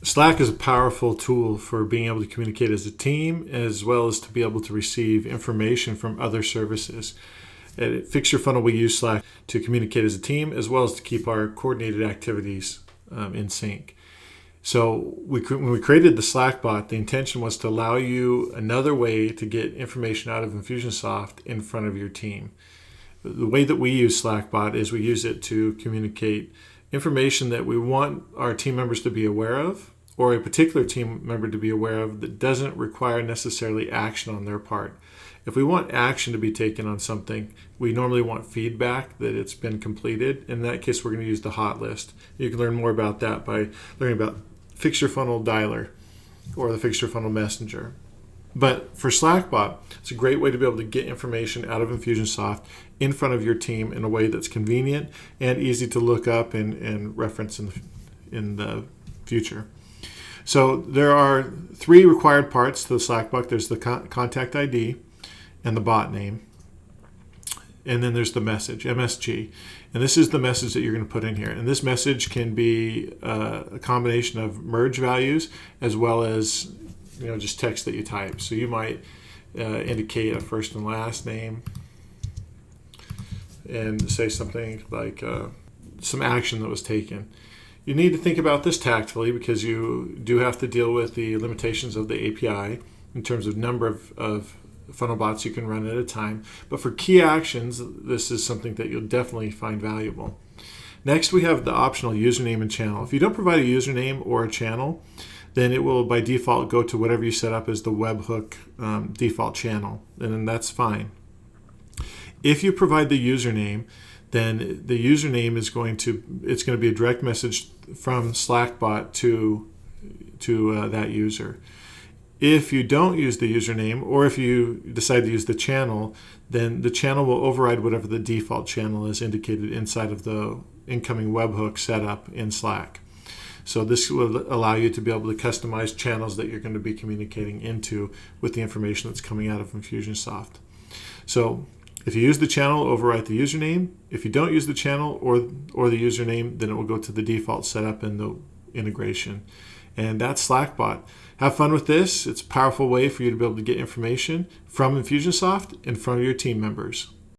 Slack is a powerful tool for being able to communicate as a team, as well as to be able to receive information from other services. At Fix Your Funnel, we use Slack to communicate as a team, as well as to keep our coordinated activities in sync. So when we created the SlackBot, the intention was to allow you another way to get information out of Infusionsoft in front of your team. The way that we use SlackBot is we use it to communicate information that we want our team members to be aware of, or a particular team member to be aware of, that doesn't require necessarily action on their part. If we want action to be taken on something, we normally want feedback that it's been completed. In that case, we're going to use the hot list. You can learn more about that by learning about Fix Your Funnel Dialer or the Fix Your Funnel Messenger. But for SlackBot, it's a great way to be able to get information out of Infusionsoft in front of your team in a way that's convenient and easy to look up and reference in the future. So there are 3 required parts to the SlackBot. There's the contact ID and the bot name. And then there's the message, MSG. And this is the message that you're going to put in here. And this message can be a combination of merge values as well as just text that you type. So you might indicate a first and last name and say something like some action that was taken. You need to think about this tactfully because you do have to deal with the limitations of the API in terms of number of funnel bots you can run at a time. But for key actions, this is something that you'll definitely find valuable. Next, we have the optional username and channel. If you don't provide a username or a channel, then it will by default go to whatever you set up as the webhook default channel, and then that's fine. If you provide the username, then the username is going to be a direct message from SlackBot to that user. If you don't use the username, or if you decide to use the channel, then the channel will override whatever the default channel is indicated inside of the incoming webhook setup in Slack. So this will allow you to be able to customize channels that you're going to be communicating into with the information that's coming out of Infusionsoft. So if you use the channel, overwrite the username. If you don't use the channel or the username, then it will go to the default setup in the integration. And that's SlackBot. Have fun with this. It's a powerful way for you to be able to get information from Infusionsoft and from your team members.